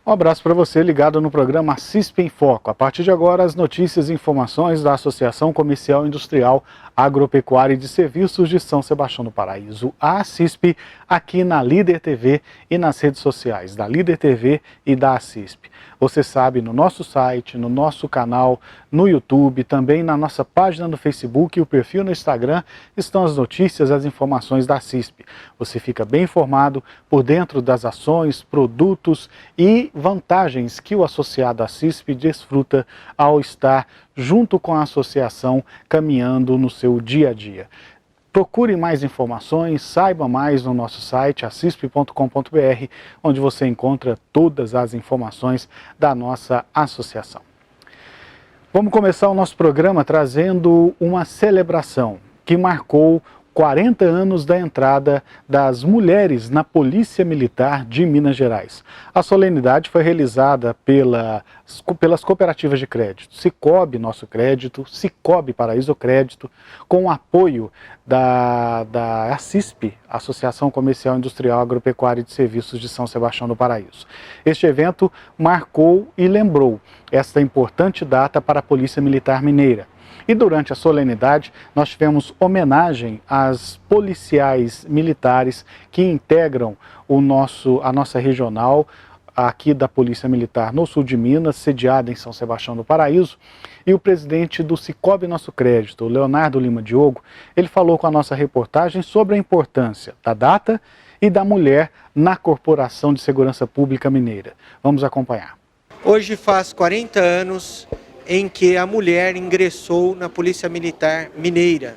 Um abraço para você ligado no programa CISP em Foco. A partir de agora, as notícias e informações da Associação Comercial Industrial Agropecuária e de Serviços de São Sebastião do Paraíso, a CISP, aqui na Líder TV e nas redes sociais da Líder TV e da CISP. Você sabe, no nosso site, no nosso canal, no YouTube, também na nossa página no Facebook e o perfil no Instagram, estão as notícias e as informações da CISP. Você fica bem informado por dentro das ações, produtos e vantagens que o associado à CISP desfruta ao estar junto com a associação caminhando no seu dia a dia. Procure mais informações, saiba mais no nosso site, acisp.com.br, onde você encontra todas as informações da nossa associação. Vamos começar o nosso programa trazendo uma celebração que marcou 40 anos da entrada das mulheres na Polícia Militar de Minas Gerais. A solenidade foi realizada pelas cooperativas de crédito, Sicoob Nosso Crédito, Sicoob Paraíso Crédito, com o apoio da ACISP, Associação Comercial Industrial Agropecuária e de Serviços de São Sebastião do Paraíso. Este evento marcou e lembrou esta importante data para a Polícia Militar Mineira. E durante a solenidade, nós tivemos homenagem às policiais militares que integram a nossa regional aqui da Polícia Militar no sul de Minas, sediada em São Sebastião do Paraíso. E o presidente do Sicoob Nosso Crédito, Leonardo Lima Diogo, ele falou com a nossa reportagem sobre a importância da data e da mulher na Corporação de Segurança Pública Mineira. Vamos acompanhar. Hoje faz 40 anos em que a mulher ingressou na Polícia Militar Mineira.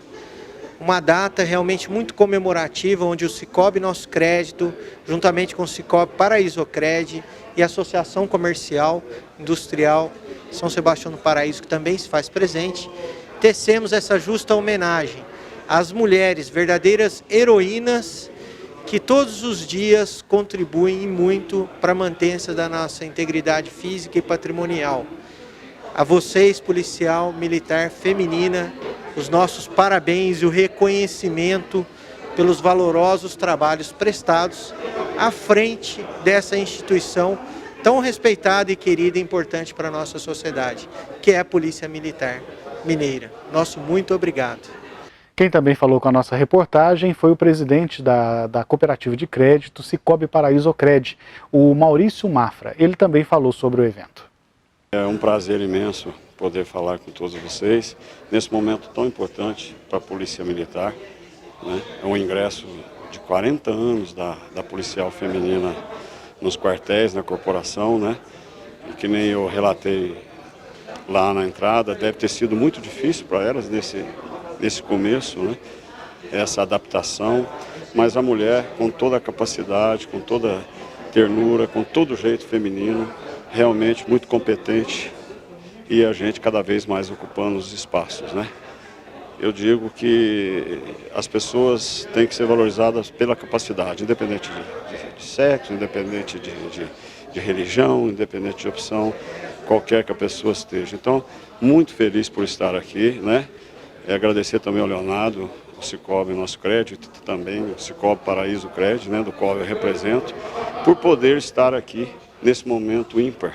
Uma data realmente muito comemorativa, onde o Sicoob Nosso Crédito, juntamente com o Sicoob Paraíso Crédito e a Associação Comercial Industrial São Sebastião do Paraíso, que também se faz presente, tecemos essa justa homenagem às mulheres, verdadeiras heroínas, que todos os dias contribuem muito para a mantença da nossa integridade física e patrimonial. A vocês, policial militar feminina, os nossos parabéns e o reconhecimento pelos valorosos trabalhos prestados à frente dessa instituição tão respeitada e querida e importante para a nossa sociedade, que é a Polícia Militar Mineira. Nosso muito obrigado. Quem também falou com a nossa reportagem foi o presidente da cooperativa de crédito, Sicoob Paraíso Crédito, o Maurício Mafra. Ele também falou sobre o evento. É um prazer imenso poder falar com todos vocês nesse momento tão importante para a Polícia Militar, né? É um ingresso de 40 anos da policial feminina nos quartéis, na corporação, né? E que nem eu relatei lá na entrada, deve ter sido muito difícil para elas nesse começo, né? Essa adaptação, mas a mulher com toda a capacidade, com toda a ternura, com todo o jeito feminino, realmente muito competente, e a gente cada vez mais ocupando os espaços, né? Eu digo que as pessoas têm que ser valorizadas pela capacidade, independente de sexo, independente de religião, independente de opção, qualquer que a pessoa esteja. Então, muito feliz por estar aqui, né? E agradecer também ao Leonardo, o Sicoob Nosso Crédito, também o Sicoob Paraíso Crédito, né, do qual eu represento, por poder estar aqui nesse momento ímpar,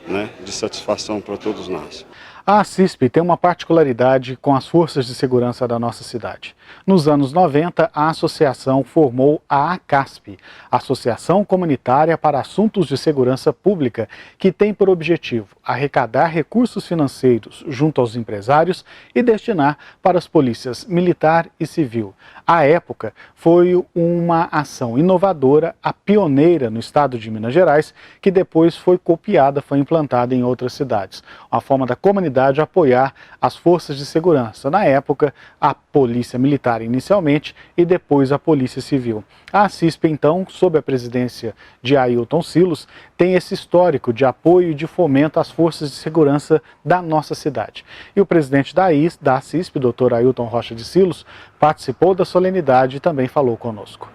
né, de satisfação para todos nós. A CISP tem uma particularidade com as forças de segurança da nossa cidade. Nos anos 90, a associação formou a ACASP, Associação Comunitária para Assuntos de Segurança Pública, que tem por objetivo arrecadar recursos financeiros junto aos empresários e destinar para as polícias militar e civil. À época, foi uma ação inovadora, a pioneira no estado de Minas Gerais, que depois foi copiada, foi implantada em outras cidades. Uma forma da comunidade apoiar as forças de segurança. Na época, a Polícia Militar inicialmente e depois a Polícia Civil. A CISP, então, sob a presidência de Ailton Silos, tem esse histórico de apoio e de fomento às forças de segurança da nossa cidade. E o presidente da CISP, Dr. Ailton Rocha de Silos, participou da solenidade e também falou conosco.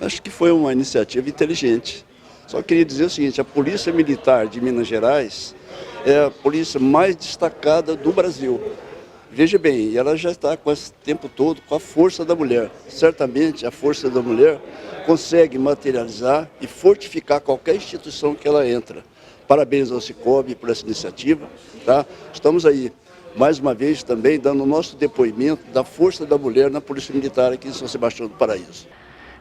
Acho que foi uma iniciativa inteligente. Só queria dizer o seguinte, a Polícia Militar de Minas Gerais é a polícia mais destacada do Brasil. Veja bem, ela já está com esse tempo todo com a força da mulher. Certamente a força da mulher consegue materializar e fortificar qualquer instituição que ela entra. Parabéns ao Cicobi por essa iniciativa. Tá? Estamos aí, mais uma vez, também dando o nosso depoimento da força da mulher na Polícia Militar aqui em São Sebastião do Paraíso.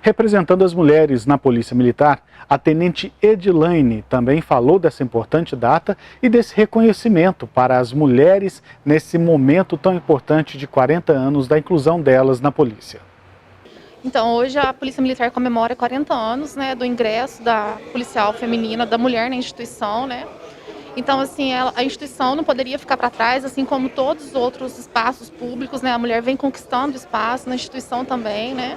Representando as mulheres na Polícia Militar, a Tenente Edilaine também falou dessa importante data e desse reconhecimento para as mulheres nesse momento tão importante de 40 anos da inclusão delas na polícia. Então, hoje a Polícia Militar comemora 40 anos, né, do ingresso da policial feminina, da mulher na instituição, né? Então, assim, a instituição não poderia ficar para trás, assim como todos os outros espaços públicos, né? A mulher vem conquistando espaço na instituição também, né?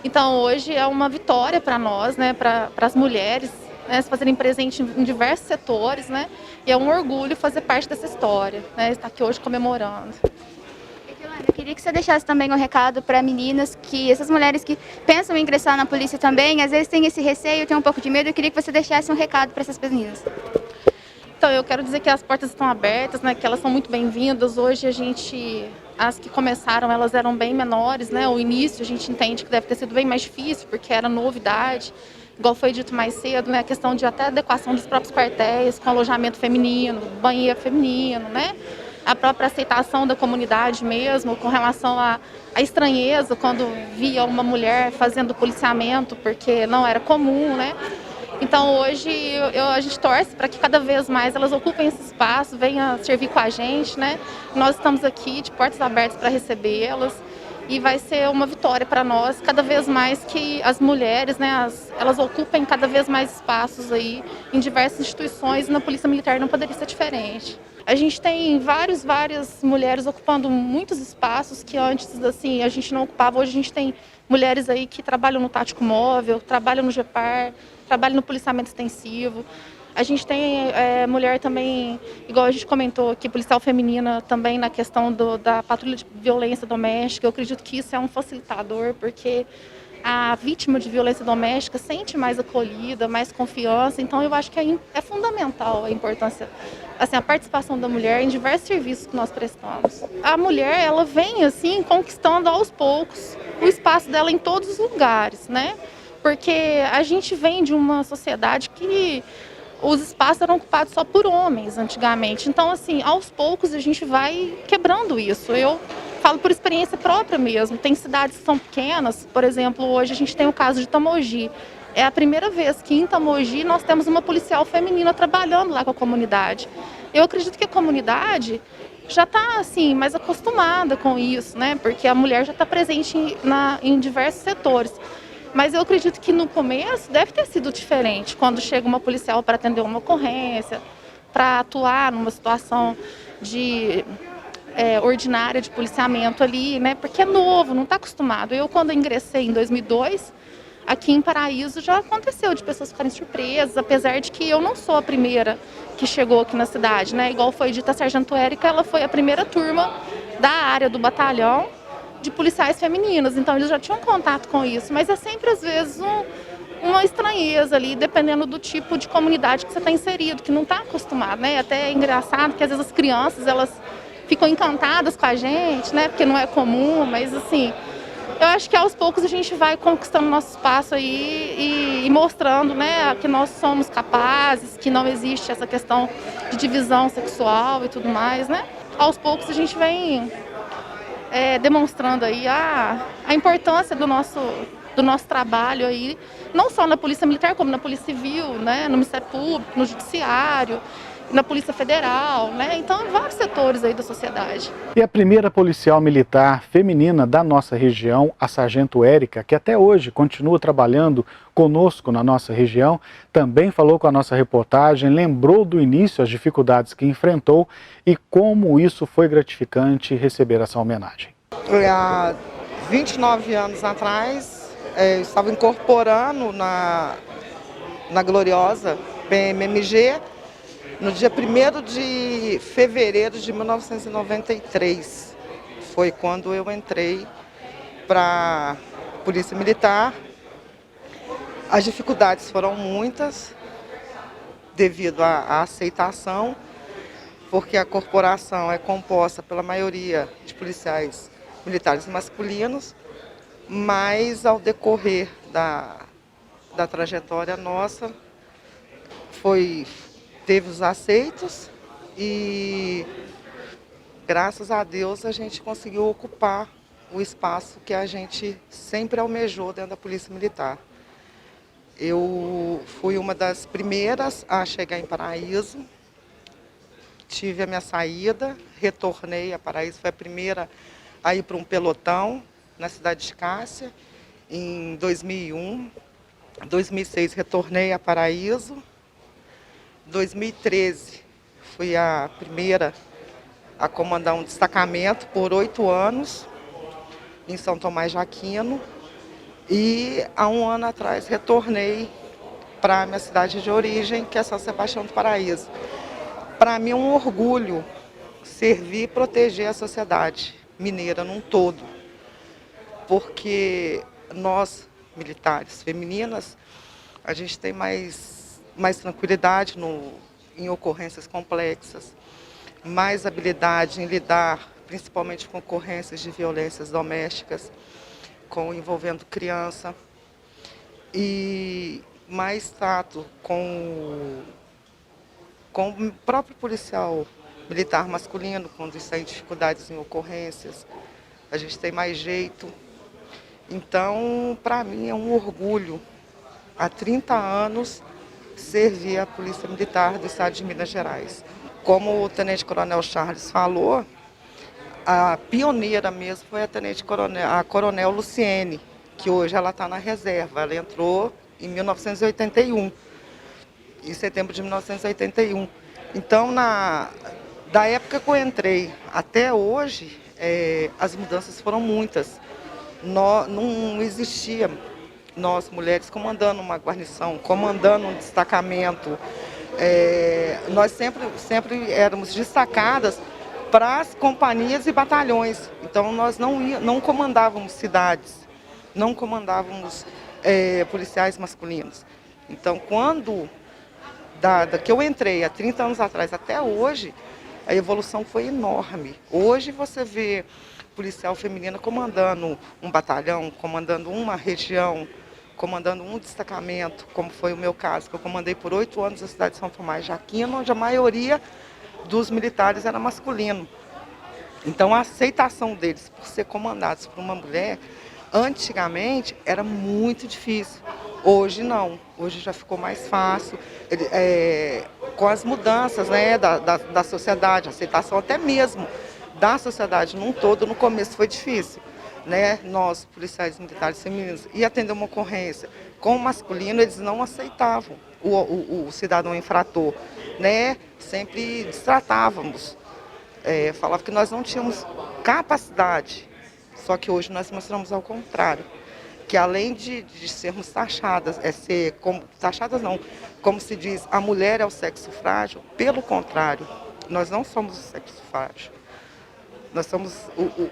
Então, hoje é uma vitória para nós, né, para as mulheres, né, se fazerem presente em diversos setores, né, e é um orgulho fazer parte dessa história, né, estar aqui hoje comemorando. Eu queria que você deixasse também um recado para meninas, que essas mulheres que pensam em ingressar na polícia também, às vezes têm esse receio, têm um pouco de medo, eu queria que você deixasse um recado para essas meninas. Então, eu quero dizer que as portas estão abertas, né, que elas são muito bem-vindas. Hoje as que começaram, elas eram bem menores, né? O início a gente entende que deve ter sido bem mais difícil, porque era novidade. Igual foi dito mais cedo, né? A questão de até adequação dos próprios quartéis, com alojamento feminino, banheiro feminino, né? A própria aceitação da comunidade mesmo, com relação à estranheza, quando via uma mulher fazendo policiamento, porque não era comum, né? Então hoje a gente torce para que cada vez mais elas ocupem esse espaço, venham servir com a gente, né? Nós estamos aqui de portas abertas para recebê-las e vai ser uma vitória para nós, cada vez mais que as mulheres, né, elas ocupem cada vez mais espaços aí em diversas instituições, e na Polícia Militar não poderia ser diferente. A gente tem várias mulheres ocupando muitos espaços que antes assim a gente não ocupava. Hoje a gente tem mulheres aí que trabalham no tático móvel, trabalham no GEPAR, trabalham no policiamento extensivo. A gente tem mulher também, igual a gente comentou aqui, policial feminina também na questão da patrulha de violência doméstica. Eu acredito que isso é um facilitador, porque a vítima de violência doméstica sente mais acolhida, mais confiança. Então eu acho que é fundamental a importância, assim, a participação da mulher em diversos serviços que nós prestamos. A mulher, ela vem assim conquistando aos poucos o espaço dela em todos os lugares, né? Porque a gente vem de uma sociedade que os espaços eram ocupados só por homens antigamente. Então, assim, aos poucos a gente vai quebrando isso. Eu falo por experiência própria mesmo. Tem cidades que são pequenas, por exemplo, hoje a gente tem o caso de Tamogi. É a primeira vez que em Tamogi nós temos uma policial feminina trabalhando lá com a comunidade. Eu acredito que a comunidade já está assim, mais acostumada com isso, né? Porque a mulher já está presente em diversos setores. Mas eu acredito que no começo deve ter sido diferente, quando chega uma policial para atender uma ocorrência, para atuar numa situação ordinária de policiamento ali, né? Porque é novo, não está acostumado. Eu, quando ingressei em 2002, aqui em Paraíso já aconteceu de pessoas ficarem surpresas, apesar de que eu não sou a primeira que chegou aqui na cidade, né? Igual foi dita a Sargento Érica, ela foi a primeira turma da área do batalhão de policiais femininas, então eles já tinham contato com isso, mas é sempre às vezes uma estranheza ali, dependendo do tipo de comunidade que você está inserido, que não está acostumado, né? Até é engraçado que às vezes as crianças, elas ficam encantadas com a gente, né? Porque não é comum, mas assim, eu acho que aos poucos a gente vai conquistando nosso espaço aí e mostrando, né, que nós somos capazes, que não existe essa questão de divisão sexual e tudo mais, né? Aos poucos a gente vem demonstrando aí a importância do nosso trabalho aí, não só na Polícia Militar, como na Polícia Civil, né, no Ministério Público, no Judiciário, na Polícia Federal, né? Então, em vários setores aí da sociedade. E a primeira policial militar feminina da nossa região, a Sargento Érica, que até hoje continua trabalhando conosco na nossa região, também falou com a nossa reportagem, lembrou do início as dificuldades que enfrentou e como isso foi gratificante receber essa homenagem. Há 29 anos atrás, eu estava incorporando na gloriosa PMMG, no dia 1º de fevereiro de 1993, foi quando eu entrei para a Polícia Militar. As dificuldades foram muitas devido à aceitação, porque a corporação é composta pela maioria de policiais militares masculinos, mas ao decorrer da trajetória nossa, teve os aceitos e, graças a Deus, a gente conseguiu ocupar o espaço que a gente sempre almejou dentro da Polícia Militar. Eu fui uma das primeiras a chegar em Paraíso, tive a minha saída, retornei a Paraíso, foi a primeira a ir para um pelotão na cidade de Cássia, em 2001. Em 2006 retornei a Paraíso. Em 2013 fui a primeira a comandar um destacamento por 8 anos em São Tomás de Aquino. E há um ano atrás retornei para a minha cidade de origem, que é São Sebastião do Paraíso. Para mim é um orgulho servir e proteger a sociedade mineira num todo, porque nós, militares femininas, a gente tem mais tranquilidade em ocorrências complexas, mais habilidade em lidar principalmente com ocorrências de violências domésticas, envolvendo criança, e mais tato com o próprio policial militar masculino, quando está em dificuldades em ocorrências. A gente tem mais jeito. Então, para mim, é um orgulho, há 30 anos, servir a Polícia Militar do Estado de Minas Gerais. Como o Tenente Coronel Charles falou, a pioneira mesmo foi a Coronel Luciene, que hoje ela está na reserva. Ela entrou em 1981, em setembro de 1981. Então, da época que eu entrei até hoje, as mudanças foram muitas. Não existia nós, mulheres, comandando uma guarnição, comandando um destacamento. Nós sempre éramos destacadas para as companhias e batalhões. Então, nós não comandávamos cidades, não comandávamos policiais masculinos. Então, quando que eu entrei há 30 anos atrás até hoje, a evolução foi enorme. Hoje você vê policial feminina comandando um batalhão, comandando uma região, comandando um destacamento, como foi o meu caso, que eu comandei por 8 anos a cidade de São Tomás de Aquino, onde a maioria dos militares era masculino. Então, a aceitação deles por ser comandados por uma mulher, antigamente, era muito difícil. Hoje não, hoje já ficou mais fácil, com as mudanças, né, da sociedade, a aceitação até mesmo da sociedade num todo. No começo foi difícil, né? Nós, policiais militares femininos, ia atender uma ocorrência com o masculino, eles não aceitavam o cidadão infrator, né? Sempre destratávamos, falava que nós não tínhamos capacidade, só que hoje nós mostramos ao contrário, que além de sermos taxadas, taxadas não, como se diz, a mulher é o sexo frágil, pelo contrário, nós não somos o sexo frágil, nós somos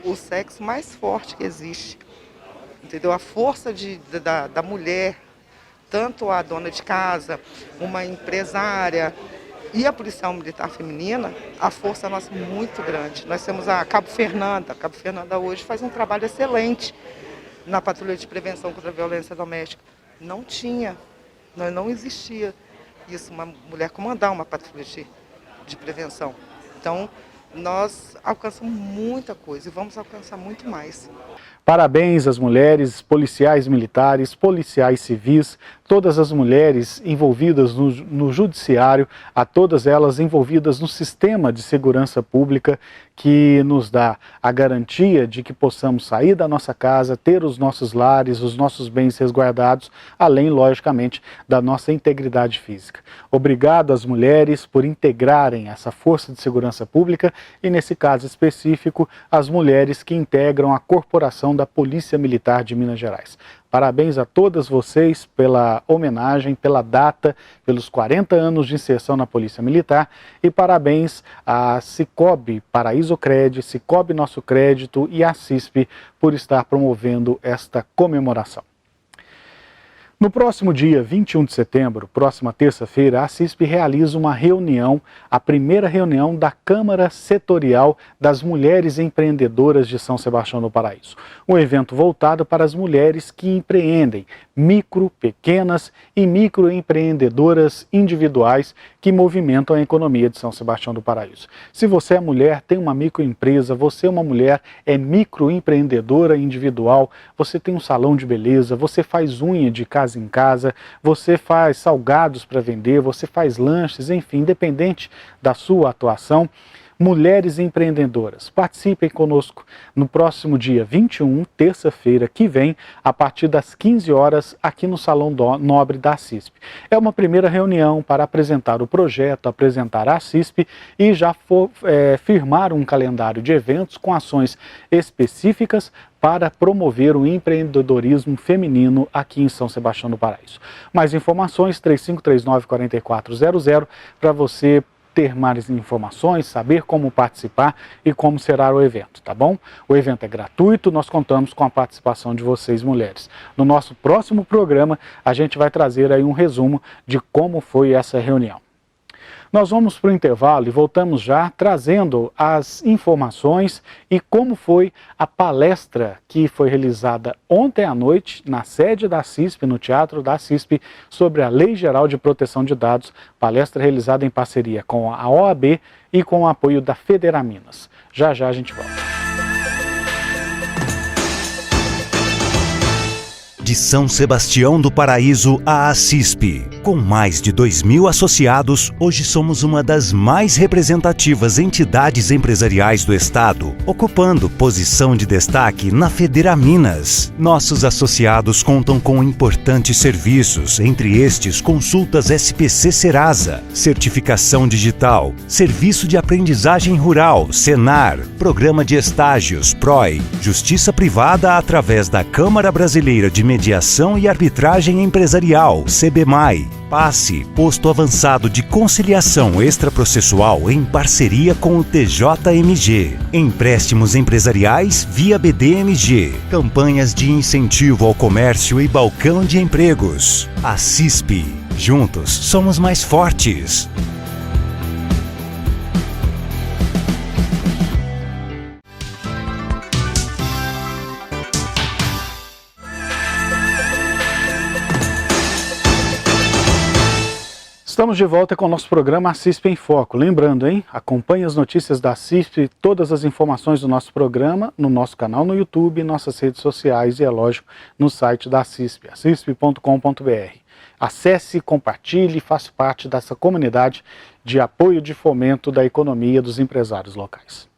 o sexo mais forte que existe, entendeu? A força da mulher, tanto a dona de casa, uma empresária e a policial militar feminina, a força nossa é muito grande. Nós temos a Cabo Fernanda. A Cabo Fernanda hoje faz um trabalho excelente na patrulha de prevenção contra a violência doméstica. Não tinha, não existia isso, uma mulher comandar uma patrulha de prevenção. Então, nós alcançamos muita coisa e vamos alcançar muito mais. Parabéns às mulheres, policiais militares, policiais civis, todas as mulheres envolvidas no judiciário, a todas elas envolvidas no sistema de segurança pública, que nos dá a garantia de que possamos sair da nossa casa, ter os nossos lares, os nossos bens resguardados, além, logicamente, da nossa integridade física. Obrigado às mulheres por integrarem essa força de segurança pública e, nesse caso específico, as mulheres que integram a corporação da Polícia Militar de Minas Gerais. Parabéns a todas vocês pela homenagem, pela data, pelos 40 anos de inserção na Polícia Militar, e parabéns a Cicobi Paraísocred, Cicobi Nosso Crédito e a CISP por estar promovendo esta comemoração. No próximo dia 21 de setembro, próxima terça-feira, a CISP realiza uma reunião, a primeira reunião da Câmara Setorial das Mulheres Empreendedoras de São Sebastião do Paraíso. Um evento voltado para as mulheres que empreendem, micro, pequenas e microempreendedoras individuais que movimentam a economia de São Sebastião do Paraíso. Se você é mulher, tem uma microempresa, você é uma mulher, é microempreendedora individual, você tem um salão de beleza, você faz unha de casa em casa, você faz salgados para vender, você faz lanches, enfim, independente da sua atuação, mulheres empreendedoras, participem conosco no próximo dia 21, terça-feira que vem, a partir das 15 horas, aqui no Salão Nobre da CISP. É uma primeira reunião para apresentar o projeto, apresentar a CISP e já firmar um calendário de eventos com ações específicas para promover o empreendedorismo feminino aqui em São Sebastião do Paraíso. Mais informações, 3539-4400, para você ter mais informações, saber como participar e como será o evento, tá bom? O evento é gratuito, nós contamos com a participação de vocês, mulheres. No nosso próximo programa, a gente vai trazer aí um resumo de como foi essa reunião. Nós vamos para o intervalo e voltamos já trazendo as informações e como foi a palestra que foi realizada ontem à noite na sede da CISP, no Teatro da CISP, sobre a Lei Geral de Proteção de Dados, palestra realizada em parceria com a OAB e com o apoio da Federaminas. Já já a gente volta. De São Sebastião do Paraíso à CISP. Com mais de 2.000 associados, hoje somos uma das mais representativas entidades empresariais do estado, ocupando posição de destaque na Federaminas. Nossos associados contam com importantes serviços, entre estes consultas SPC Serasa, certificação digital, serviço de aprendizagem rural, Senar, programa de estágios, PROE, justiça privada através da Câmara Brasileira de Mediação e Arbitragem Empresarial, CBMAI, PASSE, posto avançado de conciliação extraprocessual em parceria com o TJMG, empréstimos empresariais via BDMG, campanhas de incentivo ao comércio e balcão de empregos. A CISP, juntos somos mais fortes. Estamos de volta com o nosso programa CISP em Foco. Lembrando, acompanhe as notícias da CISP, todas as informações do nosso programa no nosso canal no YouTube, nossas redes sociais e, é lógico, no site da CISP, cisp.com.br. Acesse, compartilhe e faça parte dessa comunidade de apoio de fomento da economia dos empresários locais.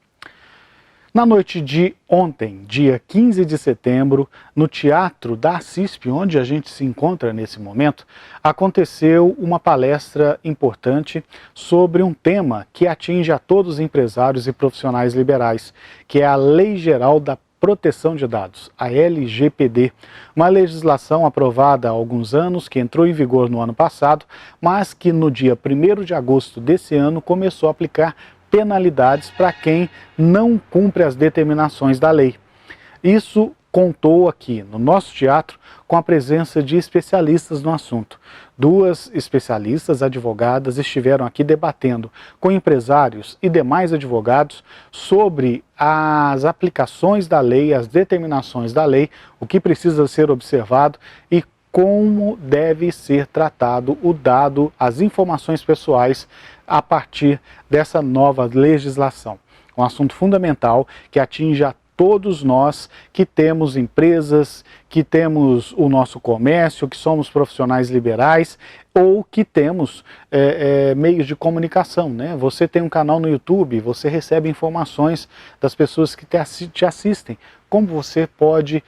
Na noite de ontem, dia 15 de setembro, no Teatro da CISP, onde a gente se encontra nesse momento, aconteceu uma palestra importante sobre um tema que atinge a todos os empresários e profissionais liberais, que é a Lei Geral da Proteção de Dados, a LGPD, uma legislação aprovada há alguns anos, que entrou em vigor no ano passado, mas que no dia 1º de agosto desse ano começou a aplicar penalidades para quem não cumpre as determinações da lei. Isso contou aqui no nosso teatro com a presença de especialistas no assunto. 2 especialistas, advogadas, estiveram aqui debatendo com empresários e demais advogados sobre as aplicações da lei, as determinações da lei, o que precisa ser observado e como deve ser tratado o dado, as informações pessoais a partir dessa nova legislação. Um assunto fundamental que atinge a todos nós que temos empresas, que temos o nosso comércio, que somos profissionais liberais ou que temos meios de comunicação, né? Você tem um canal no YouTube, você recebe informações das pessoas que te assistem. Como você pode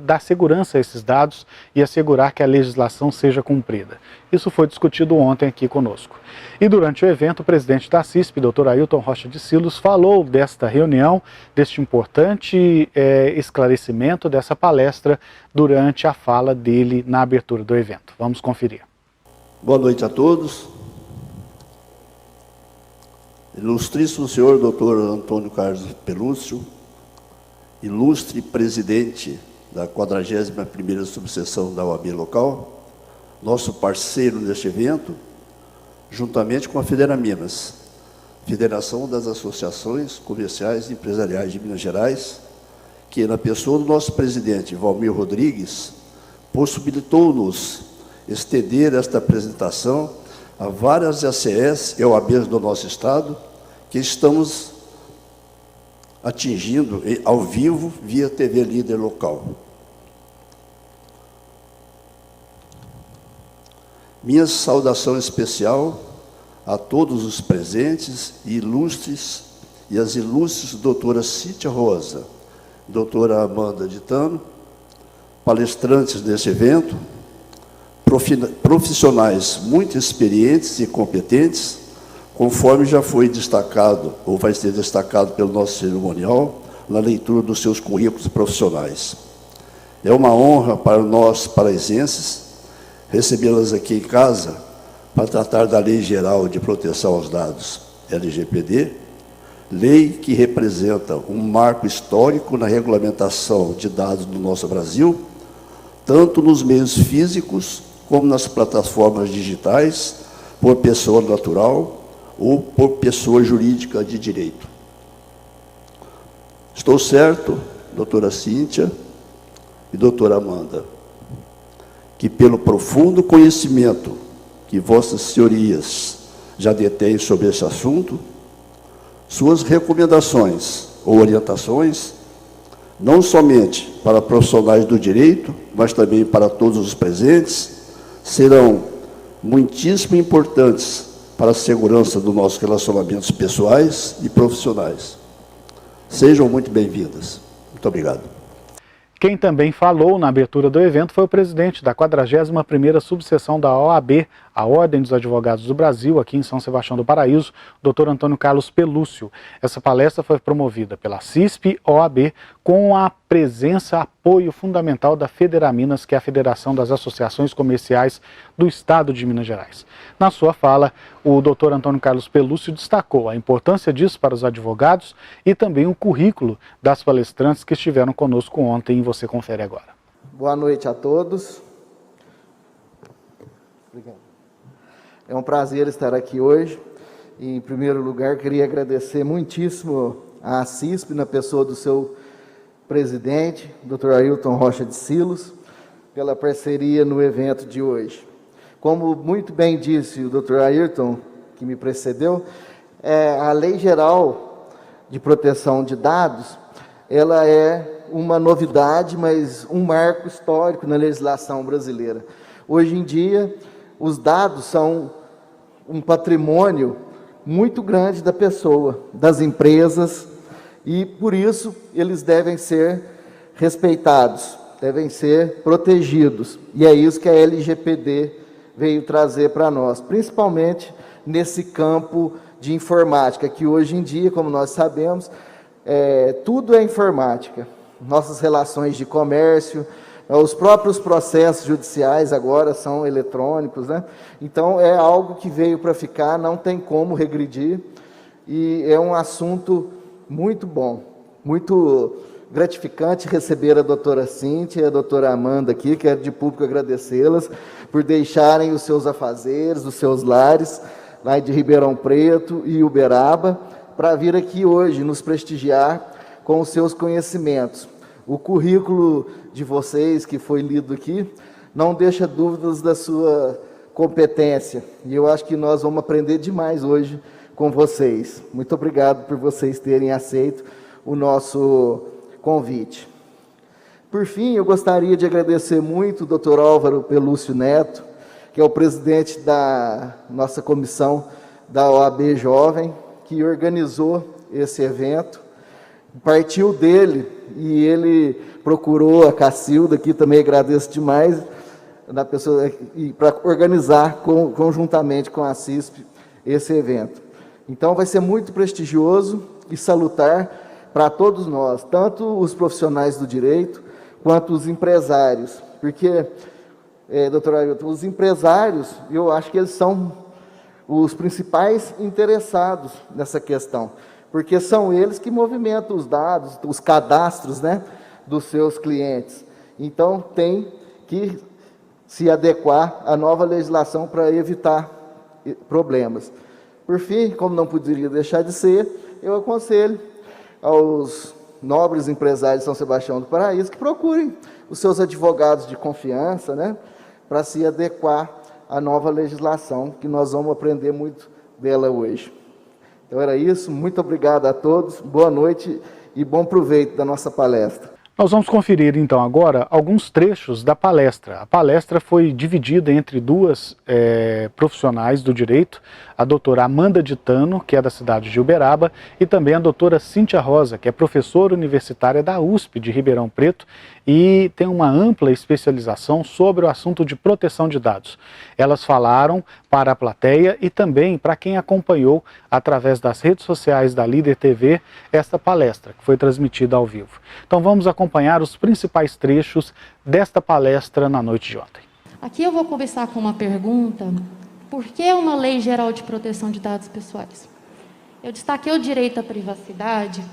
dar segurança a esses dados e assegurar que a legislação seja cumprida. Isso foi discutido ontem aqui conosco. E durante o evento, o presidente da CISP, Dr. Ailton Rocha de Silos, falou desta reunião, deste importante esclarecimento dessa palestra durante a fala dele na abertura do evento. Vamos conferir. Boa noite a todos. Ilustríssimo senhor Dr. Antônio Carlos Pelúcio, ilustre presidente da 41ª subseção da OAB local, nosso parceiro neste evento, juntamente com a Federaminas, Federação das Associações Comerciais e Empresariais de Minas Gerais, que, na pessoa do nosso presidente, Valmir Rodrigues, possibilitou-nos estender esta apresentação a várias ACS e OABs do nosso Estado, que estamos atingindo ao vivo via TV Líder local. Minha saudação especial a todos os presentes e ilustres, e as ilustres doutora Cíntia Rosa, doutora Amanda Ditano, palestrantes desse evento, profissionais muito experientes e competentes, conforme já foi destacado, ou vai ser destacado pelo nosso cerimonial, na leitura dos seus currículos profissionais. É uma honra para nós, paraizenses, recebê-las aqui em casa para tratar da Lei Geral de Proteção aos Dados, LGPD, lei que representa um marco histórico na regulamentação de dados no nosso Brasil, tanto nos meios físicos como nas plataformas digitais, por pessoa natural ou por pessoa jurídica de direito. Estou certo, doutora Cíntia e doutora Amanda, que pelo profundo conhecimento que vossas senhorias já detêm sobre esse assunto, suas recomendações ou orientações, não somente para profissionais do direito, mas também para todos os presentes, serão muitíssimo importantes para a segurança dos nossos relacionamentos pessoais e profissionais. Sejam muito bem-vindas. Muito obrigado. Quem também falou na abertura do evento foi o presidente da 41ª subseção da OAB, a Ordem dos Advogados do Brasil, aqui em São Sebastião do Paraíso, Dr. Antônio Carlos Pelúcio. Essa palestra foi promovida pela CISP-OAB com a presença, apoio fundamental da Federaminas, que é a Federação das Associações Comerciais do Estado de Minas Gerais. Na sua fala, o Dr. Antônio Carlos Pelúcio destacou a importância disso para os advogados e também o currículo das palestrantes que estiveram conosco ontem, e você confere agora. Boa noite a todos. Obrigado. É um prazer estar aqui hoje. E, em primeiro lugar, queria agradecer muitíssimo à CISP, na pessoa do seu presidente, Dr. Ailton Rocha de Silos, pela parceria no evento de hoje. Como muito bem disse o Dr. Ailton, que me precedeu, a Lei Geral de Proteção de Dados, ela é uma novidade, mas um marco histórico na legislação brasileira. Hoje em dia, os dados são um patrimônio muito grande da pessoa, das empresas, e, por isso, eles devem ser respeitados, devem ser protegidos. E é isso que a LGPD veio trazer para nós, principalmente nesse campo de informática, que hoje em dia, como nós sabemos, tudo é informática. Nossas relações de comércio, os próprios processos judiciais agora são eletrônicos, né? Então, é algo que veio para ficar, não tem como regredir, e é um assunto muito bom, muito gratificante receber a doutora Cíntia e a doutora Amanda aqui. Quero de público agradecê-las por deixarem os seus afazeres, os seus lares, lá de Ribeirão Preto e Uberaba, para vir aqui hoje nos prestigiar com os seus conhecimentos. O currículo de vocês, que foi lido aqui, não deixa dúvidas da sua competência. E eu acho que nós vamos aprender demais hoje com vocês. Muito obrigado por vocês terem aceito o nosso convite. Por fim, eu gostaria de agradecer muito o Dr. Álvaro Pelúcio Neto, que é o presidente da nossa comissão da OAB Jovem, que organizou esse evento. Partiu dele e ele procurou a Cacilda, aqui também agradeço demais, da pessoa, para organizar conjuntamente com a CISP esse evento. Então, vai ser muito prestigioso e salutar para todos nós, tanto os profissionais do direito, quanto os empresários, porque, doutor Ailton, os empresários, eu acho que eles são os principais interessados nessa questão, porque são eles que movimentam os dados, os cadastros, né, dos seus clientes. Então, tem que se adequar à nova legislação para evitar problemas. Por fim, como não poderia deixar de ser, eu aconselho aos nobres empresários de São Sebastião do Paraíso que procurem os seus advogados de confiança, né, para se adequar à nova legislação, que nós vamos aprender muito dela hoje. Então era isso, muito obrigado a todos, boa noite e bom proveito da nossa palestra. Nós vamos conferir então agora alguns trechos da palestra. A palestra foi dividida entre duas profissionais do direito, a doutora Amanda Ditano, que é da cidade de Uberaba, e também a doutora Cíntia Rosa, que é professora universitária da USP de Ribeirão Preto e tem uma ampla especialização sobre o assunto de proteção de dados. Elas falaram para a plateia e também para quem acompanhou através das redes sociais da Líder TV esta palestra, que foi transmitida ao vivo. Então vamos acompanhar os principais trechos desta palestra na noite de ontem. Aqui eu vou começar com uma pergunta: por que uma lei geral de proteção de dados pessoais? Eu destaquei o direito à privacidade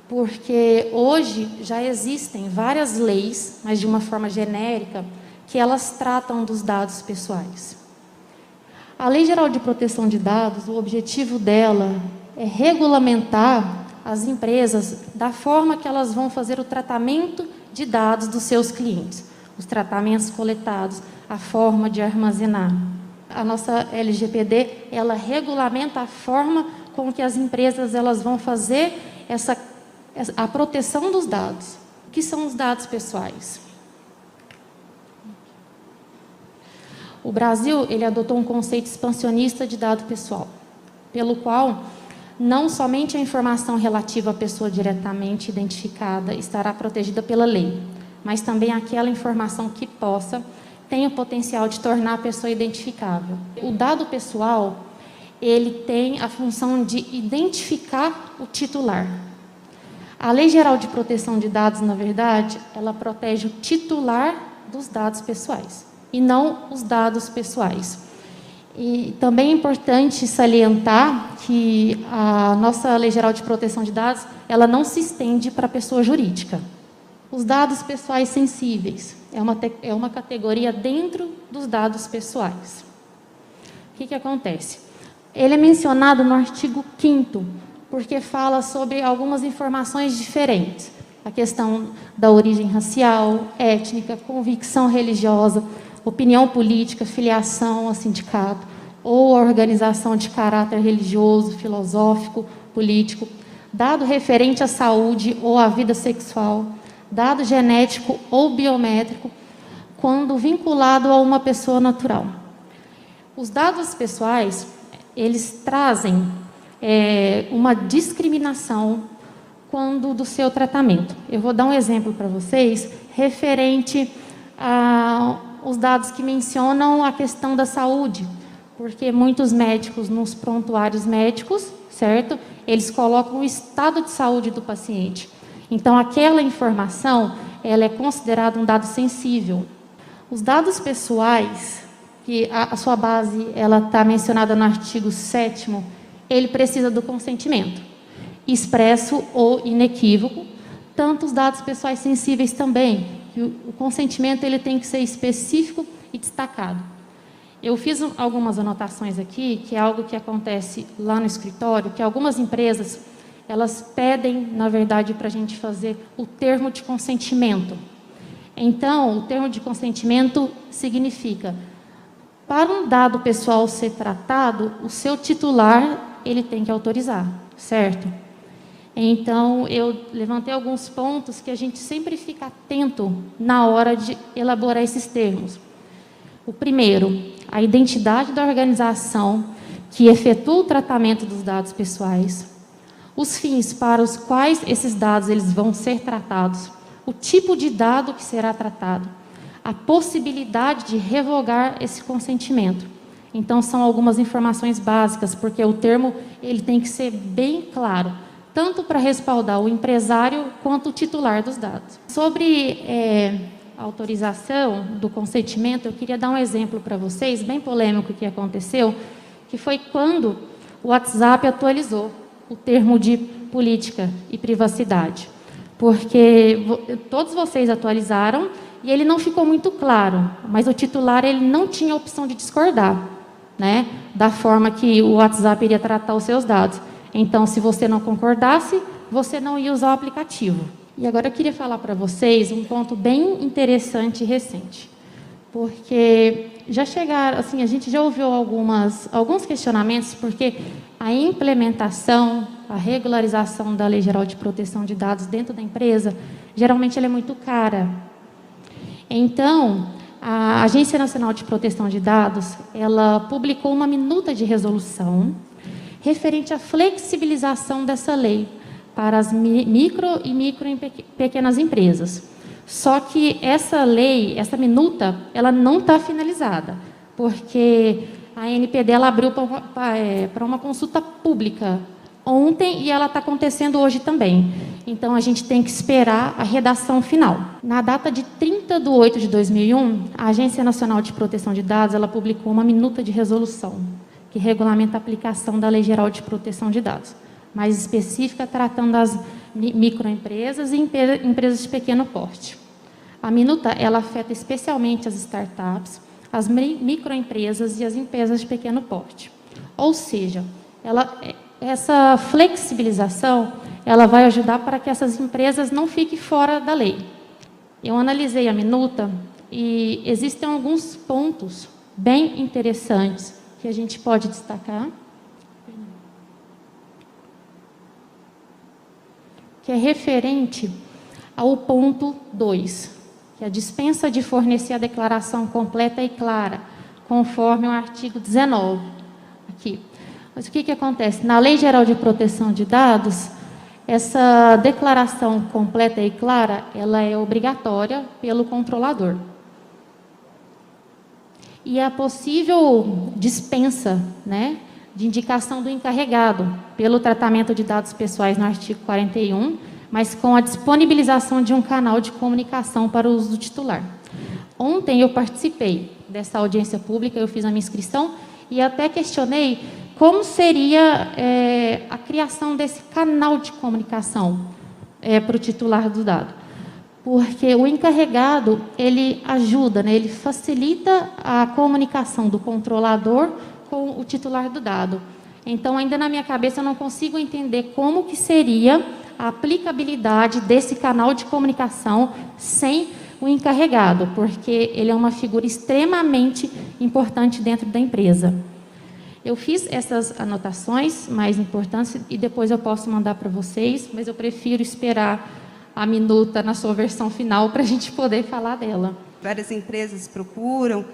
porque hoje já existem várias leis, mas de uma forma genérica, que elas tratam dos dados pessoais. A Lei Geral de Proteção de Dados, o objetivo dela é regulamentar as empresas da forma que elas vão fazer o tratamento de dados dos seus clientes, os tratamentos coletados, a forma de armazenar. A nossa LGPD, ela regulamenta a forma com que as empresas elas vão fazer a proteção dos dados. O que são os dados pessoais? O Brasil, ele adotou um conceito expansionista de dado pessoal, pelo qual não somente a informação relativa à pessoa diretamente identificada estará protegida pela lei, mas também aquela informação que tem o potencial de tornar a pessoa identificável. O dado pessoal, ele tem a função de identificar o titular. A Lei Geral de Proteção de Dados, na verdade, ela protege o titular dos dados pessoais e não os dados pessoais. E também é importante salientar que a nossa Lei Geral de Proteção de Dados, ela não se estende para a pessoa jurídica. Os dados pessoais sensíveis é uma categoria dentro dos dados pessoais. O que acontece? Ele é mencionado no artigo 5º, porque fala sobre algumas informações diferentes. A questão da origem racial, étnica, convicção religiosa, opinião política, filiação a sindicato ou organização de caráter religioso, filosófico, político, dado referente à saúde ou à vida sexual, dado genético ou biométrico, quando vinculado a uma pessoa natural. Os dados pessoais, eles trazem uma discriminação quando do seu tratamento. Eu vou dar um exemplo para vocês referente aos dados que mencionam a questão da saúde, porque muitos médicos nos prontuários médicos, certo? Eles colocam o estado de saúde do paciente. Então, aquela informação, ela é considerada um dado sensível. Os dados pessoais, que a sua base ela está mencionada no artigo 7º, ele precisa do consentimento, expresso ou inequívoco, tanto os dados pessoais sensíveis também, que o consentimento ele tem que ser específico e destacado. Eu fiz algumas anotações aqui, que é algo que acontece lá no escritório, que algumas empresas, elas pedem, na verdade, para a gente fazer o termo de consentimento. Então, o termo de consentimento significa, para um dado pessoal ser tratado, o seu titular ele tem que autorizar, certo? Então, eu levantei alguns pontos que a gente sempre fica atento na hora de elaborar esses termos. O primeiro, a identidade da organização que efetua o tratamento dos dados pessoais, os fins para os quais esses dados eles vão ser tratados, o tipo de dado que será tratado, a possibilidade de revogar esse consentimento. Então, são algumas informações básicas, porque o termo ele tem que ser bem claro, tanto para respaldar o empresário quanto o titular dos dados. Sobre a autorização do consentimento, eu queria dar um exemplo para vocês, bem polêmico que aconteceu, que foi quando o WhatsApp atualizou o termo de política e privacidade. Porque todos vocês atualizaram e ele não ficou muito claro, mas o titular ele não tinha a opção de discordar, né, da forma que o WhatsApp iria tratar os seus dados. Então, se você não concordasse, você não ia usar o aplicativo. E agora eu queria falar para vocês um ponto bem interessante e recente, porque já chegaram, assim, a gente já ouviu alguns questionamentos, porque a implementação, a regularização da Lei Geral de Proteção de Dados dentro da empresa, geralmente ela é muito cara. Então, a Agência Nacional de Proteção de Dados, ela publicou uma minuta de resolução referente à flexibilização dessa lei para as micro e pequenas empresas. Só que essa lei, essa minuta, ela não está finalizada, porque a ANPD ela abriu para uma consulta pública ontem e ela está acontecendo hoje também. Então, a gente tem que esperar a redação final. Na data de 30/8/2001, a Agência Nacional de Proteção de Dados ela publicou uma minuta de resolução que regulamenta a aplicação da Lei Geral de Proteção de Dados, mais específica, tratando das microempresas e empresas de pequeno porte. A minuta ela afeta especialmente as startups, as microempresas e as empresas de pequeno porte. Ou seja, essa flexibilização ela vai ajudar para que essas empresas não fiquem fora da lei. Eu analisei a minuta e existem alguns pontos bem interessantes que a gente pode destacar, que é referente ao ponto 2, que é a dispensa de fornecer a declaração completa e clara, conforme o artigo 19. Aqui. Mas o que acontece? Na Lei Geral de Proteção de Dados, essa declaração completa e clara, ela é obrigatória pelo controlador. E a possível dispensa, né, de indicação do encarregado pelo tratamento de dados pessoais no artigo 41, mas com a disponibilização de um canal de comunicação para o uso do titular. Ontem eu participei dessa audiência pública, eu fiz a minha inscrição e até questionei como seria a criação desse canal de comunicação para o titular do dado. Porque o encarregado, ele ajuda, né, ele facilita a comunicação do controlador com o titular do dado. Então, ainda na minha cabeça, eu não consigo entender como que seria a aplicabilidade desse canal de comunicação sem o encarregado, porque ele é uma figura extremamente importante dentro da empresa. Eu fiz essas anotações mais importantes e depois eu posso mandar para vocês, mas eu prefiro esperar a minuta na sua versão final para a gente poder falar dela. Várias empresas procuram,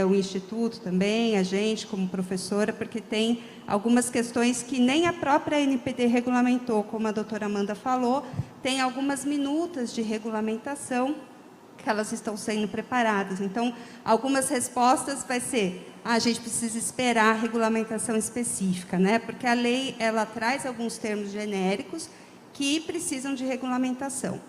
o Instituto também, a gente como professora, porque tem algumas questões que nem a própria ANPD regulamentou, como a doutora Amanda falou, tem algumas minutas de regulamentação que elas estão sendo preparadas. Então, algumas respostas vai ser, a gente precisa esperar a regulamentação específica, né? Porque a lei ela traz alguns termos genéricos que precisam de regulamentação.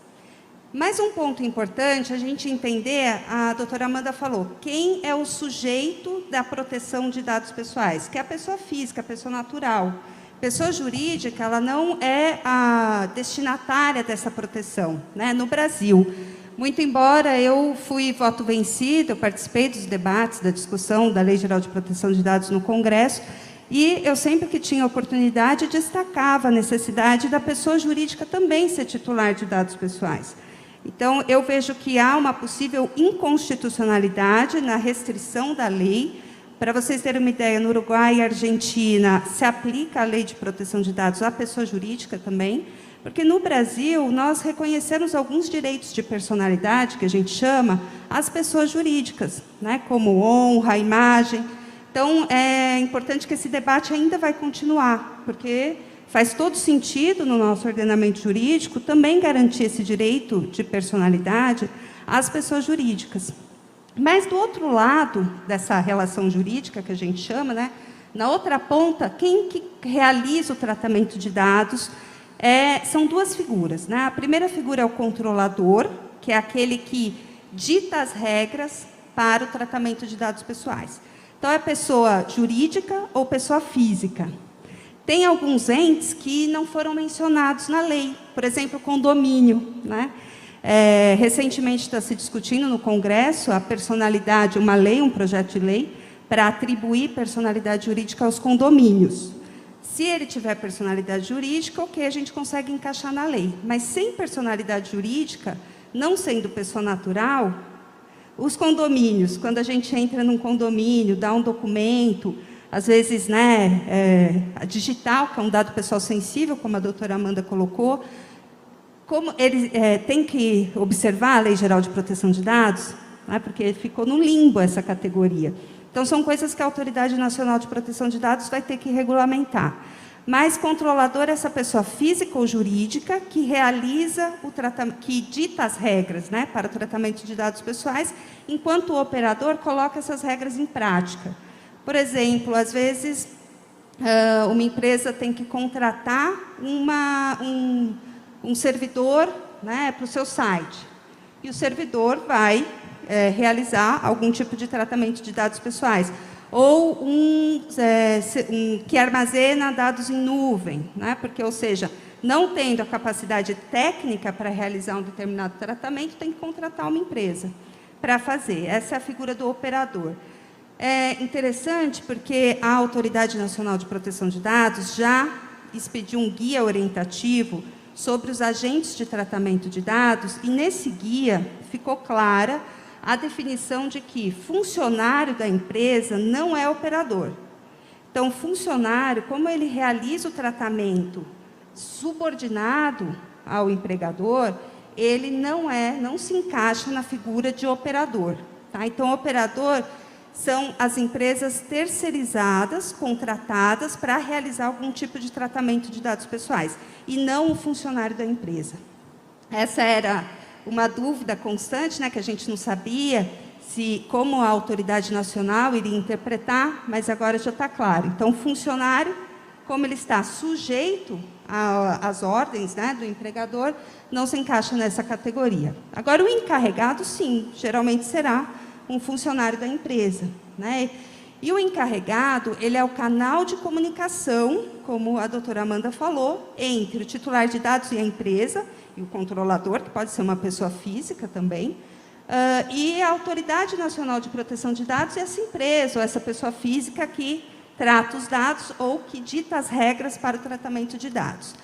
Mais um ponto importante, a gente entender, a doutora Amanda falou, quem é o sujeito da proteção de dados pessoais? Que é a pessoa física, a pessoa natural. Pessoa jurídica, ela não é a destinatária dessa proteção, né, no Brasil. Muito embora eu fui voto vencido, eu participei dos debates, da discussão da Lei Geral de Proteção de Dados no Congresso, e eu sempre que tinha oportunidade destacava a necessidade da pessoa jurídica também ser titular de dados pessoais. Então, eu vejo que há uma possível inconstitucionalidade na restrição da lei. Para vocês terem uma ideia, no Uruguai e Argentina se aplica a lei de proteção de dados à pessoa jurídica também, porque no Brasil nós reconhecemos alguns direitos de personalidade, que a gente chama, às pessoas jurídicas, né, como honra, imagem. Então, é importante que esse debate ainda vai continuar, porque faz todo sentido no nosso ordenamento jurídico também garantir esse direito de personalidade às pessoas jurídicas. Mas, do outro lado dessa relação jurídica, que a gente chama, né, na outra ponta, quem que realiza o tratamento de dados são duas figuras, né? A primeira figura é o controlador, que é aquele que dita as regras para o tratamento de dados pessoais. Então, é pessoa jurídica ou pessoa física. Tem alguns entes que não foram mencionados na lei, por exemplo, condomínio, né? Recentemente está se discutindo no Congresso a personalidade, uma lei, um projeto de lei, para atribuir personalidade jurídica aos condomínios. Se ele tiver personalidade jurídica, ok, a gente consegue encaixar na lei. Mas sem personalidade jurídica, não sendo pessoa natural, os condomínios, quando a gente entra num condomínio, dá um documento, às vezes, a digital, que é um dado pessoal sensível, como a doutora Amanda colocou, como ele tem que observar a Lei Geral de Proteção de Dados, porque ficou no limbo essa categoria. Então, são coisas que a Autoridade Nacional de Proteção de Dados vai ter que regulamentar. Mas controlador é essa pessoa física ou jurídica que realiza o tratamento, que dita as regras, para o tratamento de dados pessoais, enquanto o operador coloca essas regras em prática. Por exemplo, às vezes, uma empresa tem que contratar um servidor para o seu site. E o servidor vai realizar algum tipo de tratamento de dados pessoais. Ou que armazena dados em nuvem, porque, ou seja, não tendo a capacidade técnica para realizar um determinado tratamento, tem que contratar uma empresa para fazer. Essa é a figura do operador. É interessante porque a Autoridade Nacional de Proteção de Dados já expediu um guia orientativo sobre os agentes de tratamento de dados, e nesse guia ficou clara a definição de que funcionário da empresa não é operador. Então, funcionário, como ele realiza o tratamento subordinado ao empregador, ele não se encaixa na figura de operador. Então, operador são as empresas terceirizadas, contratadas para realizar algum tipo de tratamento de dados pessoais, e não o funcionário da empresa. Essa era uma dúvida constante, que a gente não sabia como a autoridade nacional iria interpretar, mas agora já está claro. Então, o funcionário, como ele está sujeito às ordens do empregador, não se encaixa nessa categoria. Agora, o encarregado, sim, geralmente será um funcionário da empresa. E o encarregado, ele é o canal de comunicação, como a doutora Amanda falou, entre o titular de dados e a empresa, e o controlador, que pode ser uma pessoa física também, e a Autoridade Nacional de Proteção de Dados e essa empresa, ou essa pessoa física que trata os dados ou que dita as regras para o tratamento de dados.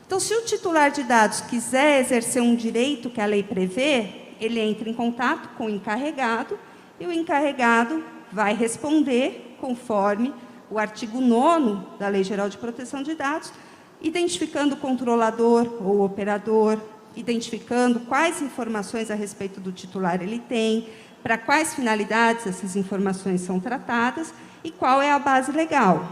Então, se o titular de dados quiser exercer um direito que a lei prevê, ele entra em contato com o encarregado, e o encarregado vai responder conforme o artigo 9º da Lei Geral de Proteção de Dados, identificando o controlador ou operador, identificando quais informações a respeito do titular ele tem, para quais finalidades essas informações são tratadas e qual é a base legal,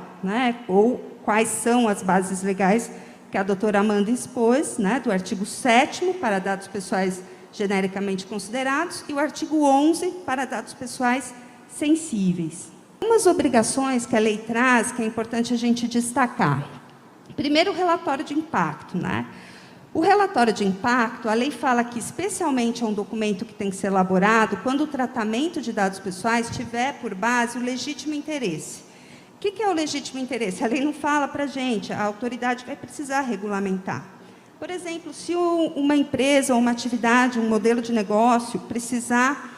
ou quais são as bases legais que a doutora Amanda expôs, do artigo 7º para dados pessoais genericamente considerados e o artigo 11 para dados pessoais sensíveis. Algumas obrigações que a lei traz que é importante a gente destacar. Primeiro, o relatório de impacto. O relatório de impacto, a lei fala que especialmente é um documento que tem que ser elaborado quando o tratamento de dados pessoais tiver por base o legítimo interesse. O que é o legítimo interesse? A lei não fala para a gente, a autoridade vai precisar regulamentar. Por exemplo, se uma empresa ou uma atividade, um modelo de negócio, precisar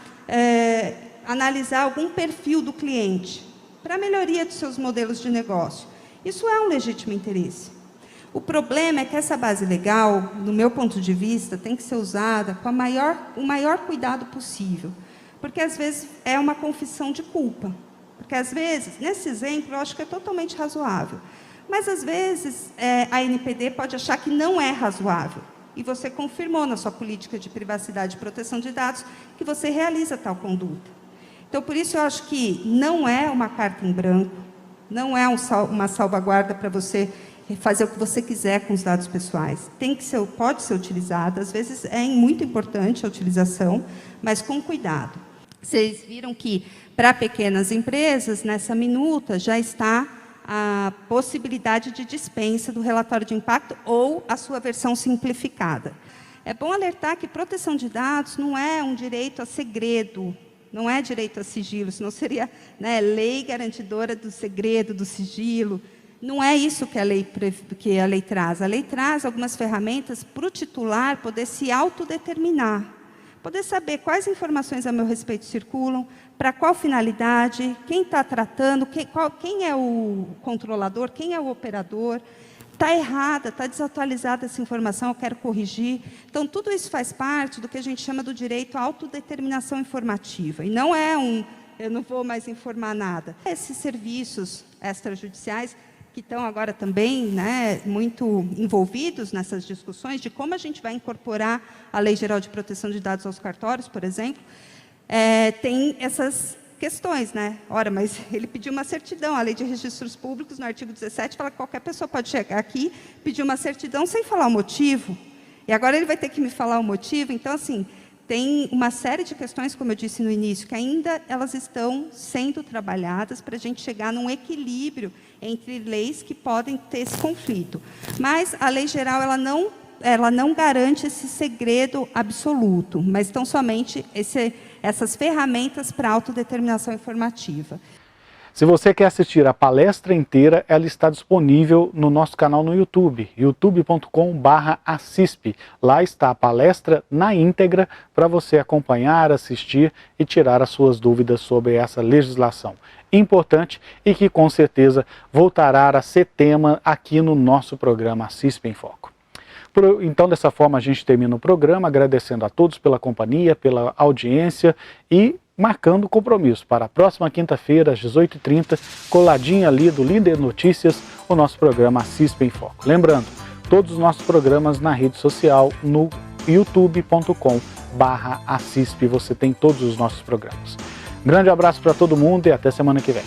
analisar algum perfil do cliente para a melhoria dos seus modelos de negócio, isso é um legítimo interesse. O problema é que essa base legal, no meu ponto de vista, tem que ser usada com o maior cuidado possível, porque às vezes é uma confissão de culpa. Porque às vezes, nesse exemplo, eu acho que é totalmente razoável. Mas, às vezes, a NPD pode achar que não é razoável. E você confirmou na sua política de privacidade e proteção de dados que você realiza tal conduta. Então, por isso, eu acho que não é uma carta em branco, não é uma salvaguarda para você fazer o que você quiser com os dados pessoais. Pode ser utilizada, às vezes é muito importante a utilização, mas com cuidado. Vocês viram que, para pequenas empresas, nessa minuta, já está a possibilidade de dispensa do relatório de impacto ou a sua versão simplificada. É bom alertar que proteção de dados não é um direito a segredo, não é direito a sigilo, senão seria lei garantidora do segredo, do sigilo. não é isso que a lei traz. A lei traz algumas ferramentas para o titular poder se autodeterminar, poder saber quais informações a meu respeito circulam, para qual finalidade, quem está tratando, quem é o controlador, quem é o operador. Está errada, está desatualizada essa informação, eu quero corrigir. Então, tudo isso faz parte do que a gente chama do direito à autodeterminação informativa. E não é eu não vou mais informar nada. Esses serviços extrajudiciais que estão agora também, né, muito envolvidos nessas discussões de como a gente vai incorporar a Lei Geral de Proteção de Dados aos cartórios, por exemplo, tem essas questões, né? Ora, mas ele pediu uma certidão. A Lei de Registros Públicos, no artigo 17, fala que qualquer pessoa pode chegar aqui, pedir uma certidão sem falar o motivo. E agora ele vai ter que me falar o motivo. Então, assim, tem uma série de questões, como eu disse no início, que ainda elas estão sendo trabalhadas para a gente chegar num equilíbrio entre leis que podem ter esse conflito. Mas a lei geral, ela não garante esse segredo absoluto, mas estão somente essas ferramentas para autodeterminação informativa. Se você quer assistir a palestra inteira, ela está disponível no nosso canal no YouTube, youtube.com/ACISP. Lá está a palestra na íntegra para você acompanhar, assistir e tirar as suas dúvidas sobre essa legislação importante e que com certeza voltará a ser tema aqui no nosso programa ACISP em Foco. Então, dessa forma, a gente termina o programa, agradecendo a todos pela companhia, pela audiência e marcando o compromisso para a próxima quinta-feira, às 18h30, coladinho ali do Líder Notícias, o nosso programa ACISP em Foco. Lembrando, todos os nossos programas na rede social, no youtube.com/ACISP, você tem todos os nossos programas. Grande abraço para todo mundo e até semana que vem.